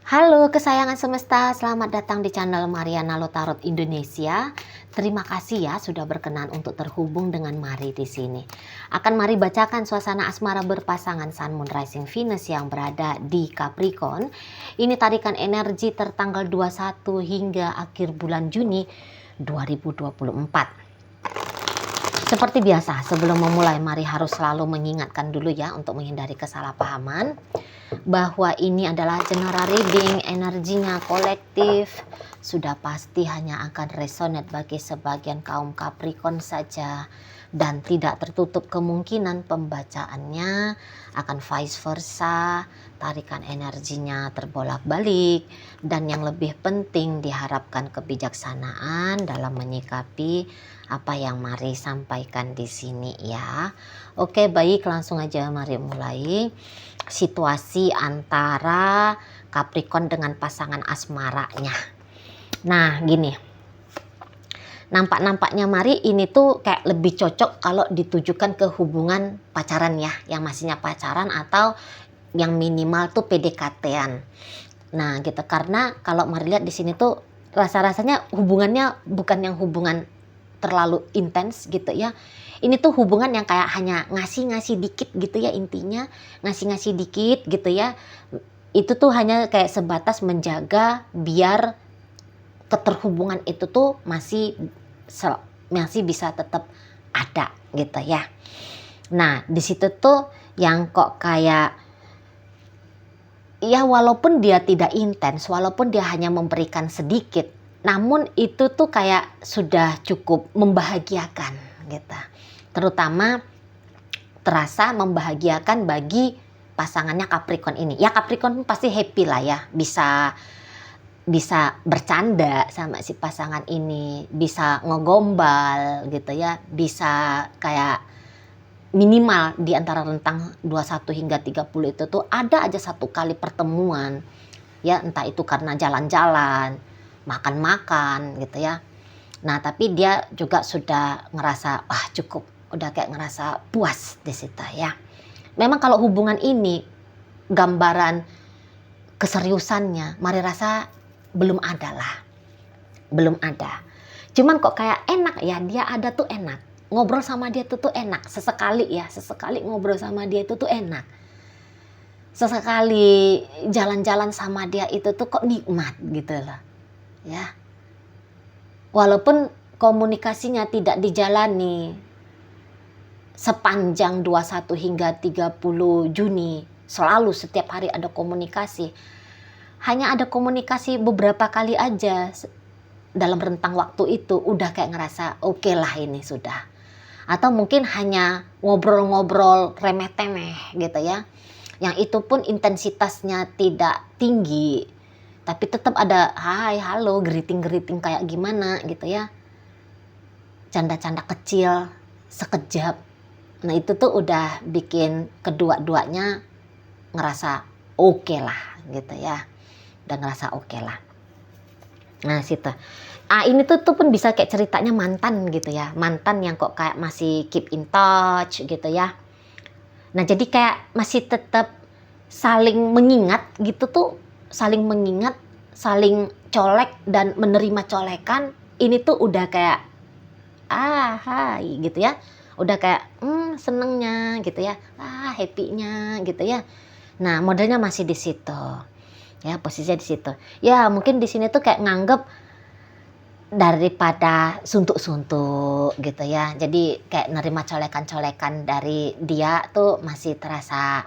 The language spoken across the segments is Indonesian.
Halo kesayangan semesta, selamat datang di channel Mariana Lotarot Indonesia. Terima kasih ya sudah berkenan untuk terhubung dengan Mari di sini. Akan Mari bacakan suasana asmara berpasangan Sun, Moon, Rising, Venus yang berada di Capricorn. Ini tarikan energi tertanggal 21 hingga akhir bulan Juni 2024. Seperti biasa, sebelum memulai, Mari harus selalu mengingatkan dulu ya untuk menghindari kesalahpahaman. Bahwa ini adalah general reading, energinya kolektif. Sudah pasti hanya akan resonate bagi sebagian kaum Capricorn saja. Dan tidak tertutup kemungkinan pembacaannya akan vice versa. Tarikan energinya terbolak-balik. Dan yang lebih penting diharapkan kebijaksanaan dalam menyikapi apa yang Mari sampaikan di sini ya. Oke, baik, langsung aja Mari mulai. Situasi antara Capricorn dengan pasangan asmaranya. Nah, gini. Nampak-nampaknya Mari ini tuh kayak lebih cocok kalau ditujukan ke hubungan pacaran ya, yang masihnya pacaran atau yang minimal tuh PDKT-an. Nah, gitu, karena kalau Mari lihat di sini tuh rasa-rasanya hubungannya bukan yang hubungan terlalu intens gitu ya. Ini tuh hubungan yang kayak hanya ngasih-ngasih dikit gitu ya, intinya ngasih-ngasih dikit gitu ya. Itu tuh hanya kayak sebatas menjaga biar keterhubungan itu tuh masih bisa tetap ada gitu ya. Nah, di situ tuh yang kok kayak ya, walaupun dia tidak intens, walaupun dia hanya memberikan sedikit, namun itu tuh kayak sudah cukup membahagiakan gitu. Terutama terasa membahagiakan bagi pasangannya Capricorn ini. Ya, Capricorn pasti happy lah ya, bisa bercanda sama si pasangan ini, bisa ngegombal gitu ya, bisa kayak minimal di antara rentang 21 hingga 30 itu tuh ada aja satu kali pertemuan ya, entah itu karena jalan-jalan, makan-makan gitu ya. Nah, tapi dia juga sudah ngerasa cukup, udah kayak ngerasa puas di situ ya. Memang kalau hubungan ini gambaran keseriusannya Mari rasa belum ada lah. Belum ada. Cuman kok kayak enak ya, dia ada tuh enak. Ngobrol sama dia tuh enak. Sesekali ya, sesekali ngobrol sama dia itu tuh enak. Sesekali jalan-jalan sama dia itu tuh kok nikmat gitu loh. Ya. Walaupun komunikasinya tidak dijalani sepanjang 21 hingga 30 Juni, selalu setiap hari ada komunikasi. Hanya ada komunikasi beberapa kali aja dalam rentang waktu itu udah kayak ngerasa oke lah ini sudah. Atau mungkin hanya ngobrol-ngobrol remeh-temeh gitu ya. Yang itu pun intensitasnya tidak tinggi. Tapi tetap ada hai, halo, greeting-greeting kayak gimana gitu ya. Canda-canda kecil, sekejap. Nah, itu tuh udah bikin kedua-duanya ngerasa oke lah gitu ya. Udah ngerasa oke lah. Nah, situ. Ini tuh pun bisa kayak ceritanya mantan gitu ya. Mantan yang kok kayak masih keep in touch gitu ya. Nah, jadi kayak masih tetap saling mengingat gitu tuh. Saling mengingat, saling colek dan menerima colekan. Ini tuh udah kayak hai gitu ya. Udah kayak senengnya gitu ya. Happy-nya gitu ya. Nah, modelnya masih di situ. Ya, posisinya di situ. Ya, mungkin di sini tuh kayak nganggep daripada suntuk-suntuk gitu ya. Jadi kayak nerima colekan-colekan dari dia tuh masih terasa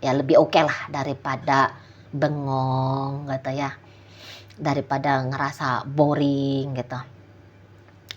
ya lebih oke lah daripada bengong gitu ya. Daripada ngerasa boring gitu.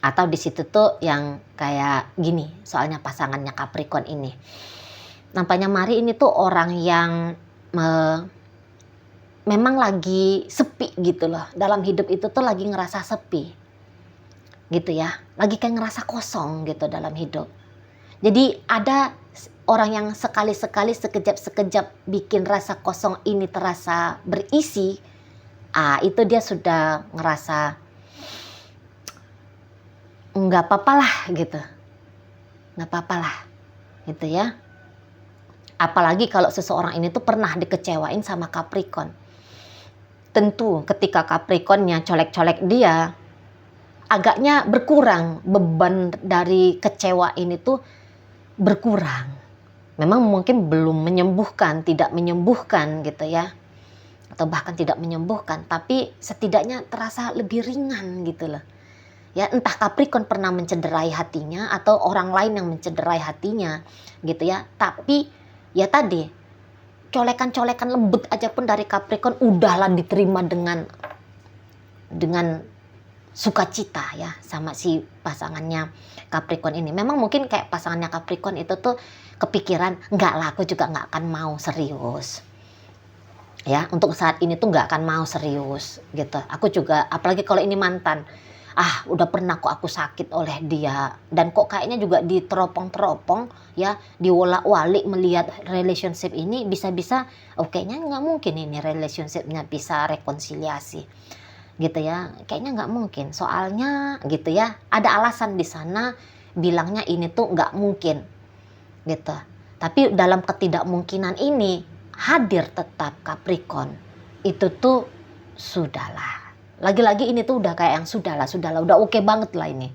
Atau di situ tuh yang kayak gini, soalnya pasangannya Capricorn ini. Nampaknya Mari ini tuh orang yang memang lagi sepi gitu loh. Dalam hidup itu tuh lagi ngerasa sepi. Gitu ya. Lagi kayak ngerasa kosong gitu dalam hidup. Jadi ada orang yang sekali-sekali, sekejap-sekejap bikin rasa kosong ini terasa berisi. Itu dia sudah ngerasa nggak apa-apa lah gitu. Nggak apa-apa lah gitu ya. Apalagi kalau seseorang ini tuh pernah dikecewain sama Capricorn. Tentu ketika Capricornnya colek-colek dia, agaknya berkurang, beban dari kecewa ini tuh berkurang. Memang mungkin belum menyembuhkan, tidak menyembuhkan gitu ya, atau bahkan tidak menyembuhkan, tapi setidaknya terasa lebih ringan gitu loh. Ya, entah Capricorn pernah mencederai hatinya atau orang lain yang mencederai hatinya gitu ya. Tapi ya tadi, colekan-colekan lembut aja pun dari Capricorn udahlah diterima dengan sukacita ya sama si pasangannya Capricorn ini. Memang mungkin kayak pasangannya Capricorn itu tuh kepikiran, enggak lah, aku juga nggak akan mau serius. Ya, untuk saat ini tuh nggak akan mau serius gitu. Aku juga, apalagi kalau ini mantan. Udah pernah kok aku sakit oleh dia. Dan kok kayaknya juga diteropong-teropong ya, diwolak-walik melihat relationship ini bisa-bisa, kayaknya nggak mungkin ini relationshipnya bisa rekonsiliasi. Gitu ya, kayaknya nggak mungkin. Soalnya gitu ya, ada alasan di sana bilangnya ini tuh nggak mungkin gitu. Tapi dalam ketidakmungkinan ini hadir tetap Capricorn. Itu tuh sudahlah. Lagi-lagi ini tuh udah kayak yang sudahlah, udah oke banget lah ini.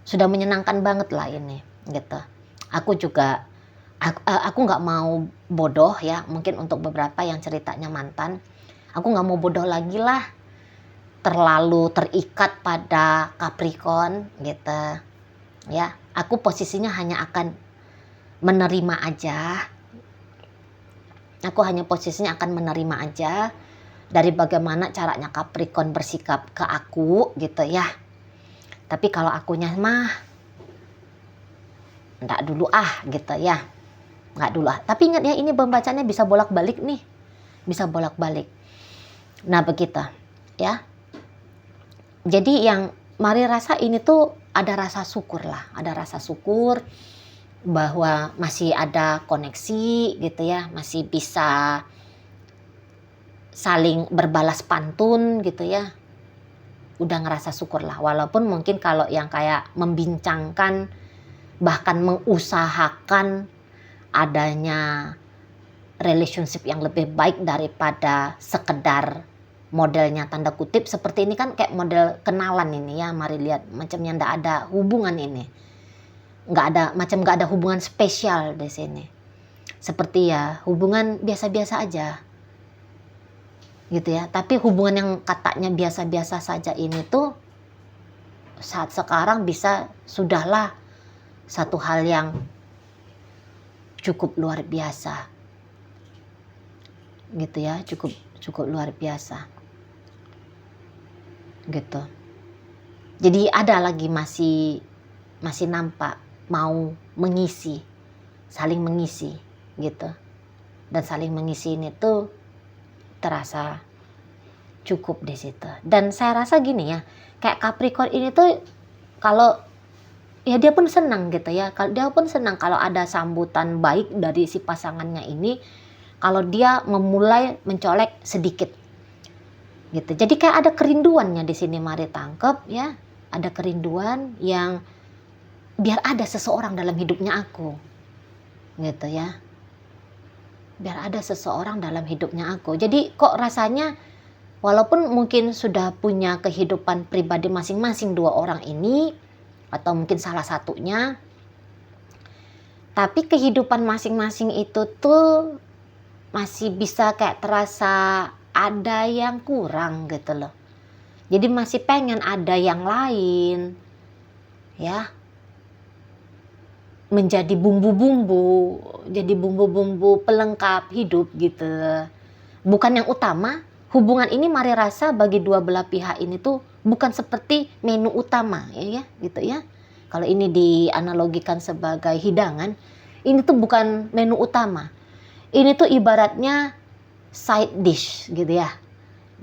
Sudah menyenangkan banget lah ini gitu. Aku juga aku nggak mau bodoh ya, mungkin untuk beberapa yang ceritanya mantan. Aku nggak mau bodoh lagi lah. Terlalu terikat pada Capricorn gitu. Ya, aku posisinya hanya akan menerima aja. Aku hanya posisinya akan menerima aja dari bagaimana caranya Capricorn bersikap ke aku gitu ya. Tapi kalau akunya mah enggak dulu gitu ya. Enggak dulu Tapi ingat ya, ini pembacanya bisa bolak-balik nih. Bisa bolak-balik. Nah begitu ya. Jadi yang mari rasa ini tuh ada rasa syukur lah. Ada rasa syukur bahwa masih ada koneksi gitu ya, masih bisa saling berbalas pantun gitu ya. Udah ngerasa syukur lah, walaupun mungkin kalau yang kayak membincangkan bahkan mengusahakan adanya relationship yang lebih baik daripada sekedar modelnya tanda kutip seperti ini kan, kayak model kenalan ini ya, mari lihat macamnya ndak ada hubungan ini. Nggak ada hubungan spesial di sini. Seperti ya hubungan biasa-biasa aja. Gitu ya. Tapi hubungan yang katanya biasa-biasa saja ini tuh saat sekarang bisa sudahlah satu hal yang cukup luar biasa. Gitu ya, cukup luar biasa. Gitu. Jadi ada lagi masih nampak mau mengisi, saling mengisi gitu. Dan saling mengisi ini tuh terasa cukup di situ. Dan saya rasa gini ya, kayak Capricorn ini tuh kalau ya dia pun senang gitu ya. Dia pun senang kalau ada sambutan baik dari si pasangannya ini, kalau dia memulai mencolek sedikit. Gitu. Jadi kayak ada kerinduannya di sini, mari tangkep ya. Ada kerinduan yang biar ada seseorang dalam hidupnya aku. Gitu ya. Biar ada seseorang dalam hidupnya aku. Jadi kok rasanya walaupun mungkin sudah punya kehidupan pribadi masing-masing dua orang ini, atau mungkin salah satunya, tapi kehidupan masing-masing itu tuh masih bisa kayak terasa ada yang kurang gitu loh. Jadi masih pengen ada yang lain ya, menjadi bumbu-bumbu, jadi bumbu-bumbu pelengkap hidup gitu. Bukan yang utama. Hubungan ini mari rasa bagi dua belah pihak ini tuh bukan seperti menu utama ya gitu ya. Kalau ini dianalogikan sebagai hidangan, ini tuh bukan menu utama. Ini tuh ibaratnya side dish gitu ya.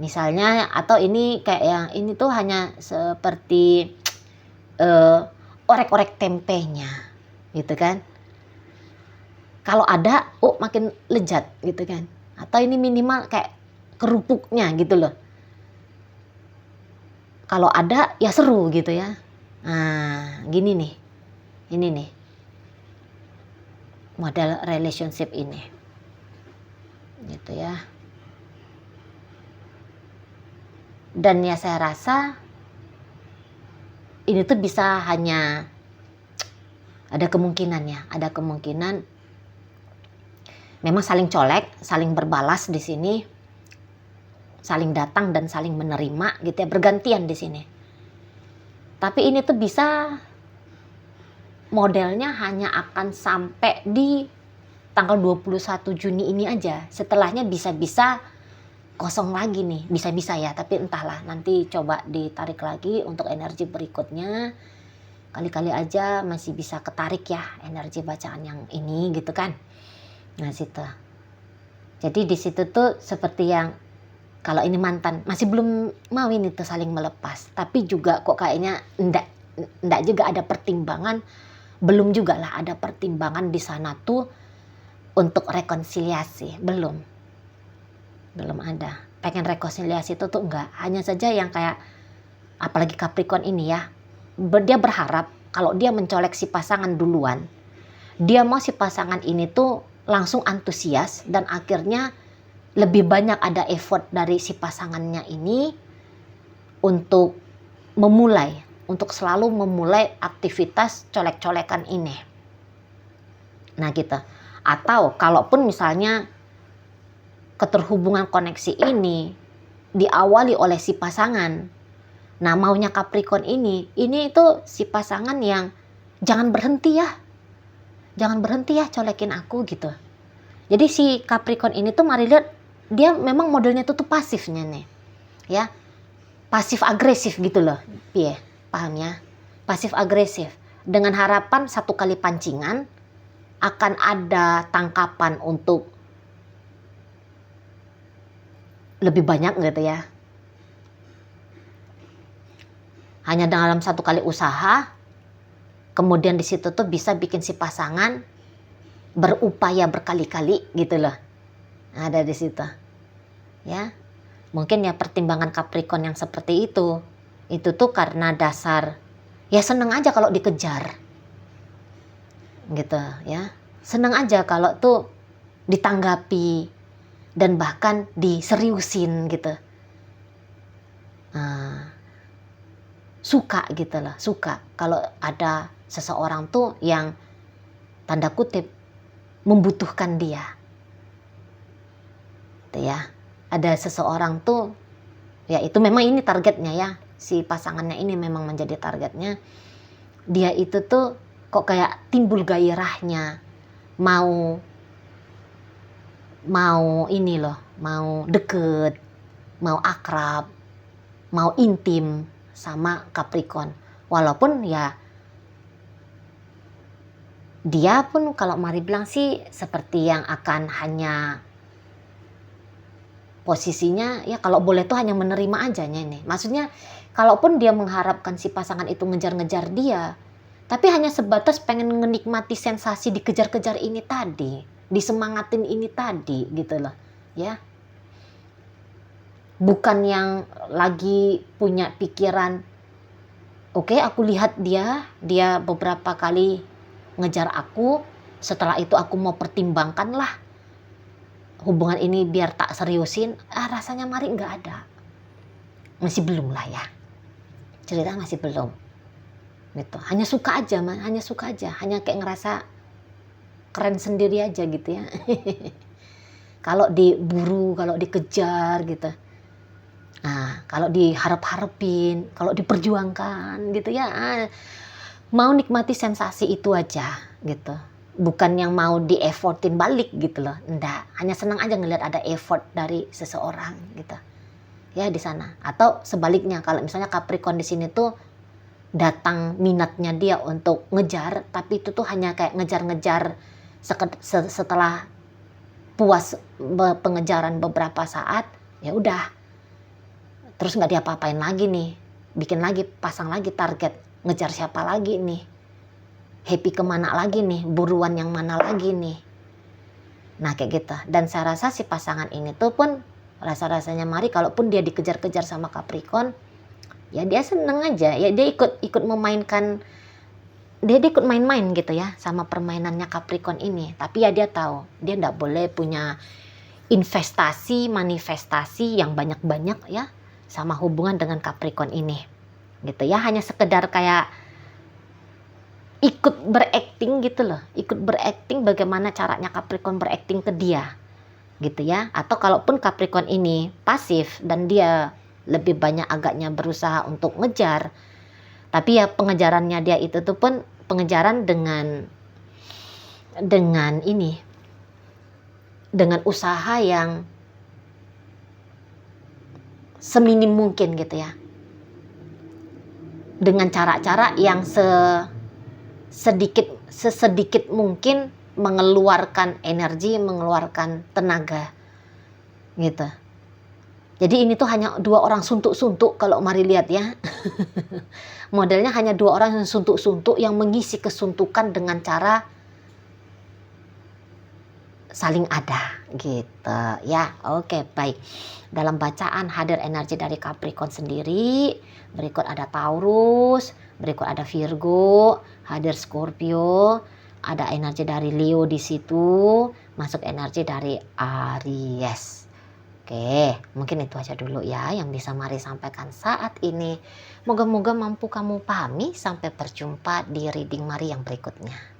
Misalnya, atau ini kayak yang ini tuh hanya seperti orek-orek tempenya gitu kan. Kalau ada, makin lezat gitu kan. Atau ini minimal kayak kerupuknya gitu loh. Kalau ada ya seru gitu ya. Nah, gini nih. Ini nih. model relationship ini, gitu ya. Dan ya saya rasa ini tuh bisa hanya ada kemungkinan memang saling colek, saling berbalas di sini, saling datang dan saling menerima gitu ya, bergantian di sini. Tapi ini tuh bisa modelnya hanya akan sampai di tanggal 21 Juni ini aja. Setelahnya bisa-bisa kosong lagi nih, bisa-bisa ya, tapi entahlah, nanti coba ditarik lagi untuk energi berikutnya. Kali-kali aja masih bisa ketarik ya energi bacaan yang ini gitu kan. Nah situ. Jadi di situ tuh seperti yang kalau ini mantan masih belum mau ini tuh saling melepas, tapi juga kok kayaknya enggak juga ada pertimbangan, belum juga lah ada pertimbangan di sana tuh untuk rekonsiliasi, belum ada. Pengen rekonsiliasi itu tuh enggak, hanya saja yang kayak apalagi Capricorn ini ya, dia berharap kalau dia mencolek si pasangan duluan, dia mau si pasangan ini tuh langsung antusias dan akhirnya lebih banyak ada effort dari si pasangannya ini untuk untuk selalu memulai aktivitas colek-colekan ini. Nah gitu. Atau kalaupun misalnya keterhubungan koneksi ini diawali oleh si pasangan, nah maunya Capricorn ini itu si pasangan yang jangan berhenti ya colekin aku gitu. Jadi si Capricorn ini tuh mari lihat, dia memang modelnya tuh pasifnya nih ya, pasif agresif gitu loh, paham ya, pasif agresif dengan harapan satu kali pancingan akan ada tangkapan untuk lebih banyak gitu ya. Hanya dalam satu kali usaha, kemudian di situ tuh bisa bikin si pasangan berupaya berkali-kali gitu loh. Ada di situ. Ya. Mungkin ya pertimbangan Capricorn yang seperti itu tuh karena dasar ya seneng aja kalau dikejar. Gitu ya. Seneng aja kalau tuh ditanggapi dan bahkan diseriusin gitu. Suka gitu loh, suka kalau ada seseorang tuh yang tanda kutip membutuhkan dia. Gitu ya. Ada seseorang tuh ya itu memang ini targetnya ya. Si pasangannya ini memang menjadi targetnya. Dia itu tuh kok kayak timbul gairahnya mau ini loh, mau deket, mau akrab, mau intim sama Capricorn. Walaupun ya dia pun kalau Mari bilang sih seperti yang akan hanya posisinya ya kalau boleh tuh hanya menerima aja nih. Maksudnya kalaupun dia mengharapkan si pasangan itu ngejar-ngejar dia, tapi hanya sebatas pengen menikmati sensasi dikejar-kejar ini tadi, disemangatin ini tadi gitu loh ya. Bukan yang lagi punya pikiran, oke, aku lihat dia beberapa kali ngejar aku, setelah itu aku mau pertimbangkan lah hubungan ini biar tak seriusin. Rasanya Mari nggak ada, masih belum lah ya, cerita masih belum gitu. Hanya suka aja, hanya kayak ngerasa keren sendiri aja gitu ya. Kalau diburu, kalau dikejar gitu. Nah, kalau diharap-harapin, kalau diperjuangkan gitu ya, mau nikmati sensasi itu aja gitu. Bukan yang mau di-effortin balik gitu loh. Enggak, hanya senang aja ngelihat ada effort dari seseorang gitu. Ya di sana. Atau sebaliknya, kalau misalnya Capricorn di sini tuh datang minatnya dia untuk ngejar, tapi itu tuh hanya kayak ngejar-ngejar setelah puas pengejaran beberapa saat, ya udah. Terus nggak diapa-apain lagi nih, bikin lagi, pasang lagi target, ngejar siapa lagi nih, happy kemana lagi nih, buruan yang mana lagi nih. Nah kayak gitu. Dan saya rasa si pasangan ini tuh pun rasa-rasanya Mari kalaupun dia dikejar-kejar sama Capricorn, ya dia seneng aja, ya dia ikut memainkan dia ikut main-main gitu ya sama permainannya Capricorn ini. Tapi ya dia tahu dia nggak boleh punya investasi, manifestasi yang banyak-banyak ya sama hubungan dengan Capricorn ini. Gitu ya, hanya sekedar kayak ikut berakting gitu loh. Ikut berakting bagaimana caranya Capricorn berakting ke dia. Gitu ya. Atau kalaupun Capricorn ini pasif dan dia lebih banyak agaknya berusaha untuk ngejar. Tapi ya pengejarannya dia itu tuh pun pengejaran dengan ini, dengan usaha yang seminim mungkin gitu ya, dengan cara-cara yang sesedikit mungkin mengeluarkan energi, mengeluarkan tenaga gitu. Jadi ini tuh hanya 2 orang suntuk-suntuk kalau mari lihat ya. Modelnya hanya 2 orang yang suntuk-suntuk yang mengisi kesuntukan dengan cara saling ada gitu ya. Oke, baik. Dalam bacaan hadir energi dari Capricorn sendiri, berikut ada Taurus, berikut ada Virgo, hadir Scorpio, ada energi dari Leo di situ, masuk energi dari Aries. Oke, mungkin itu aja dulu ya yang bisa Mari sampaikan saat ini. Moga-moga mampu kamu pahami. Sampai berjumpa di reading Mari yang berikutnya.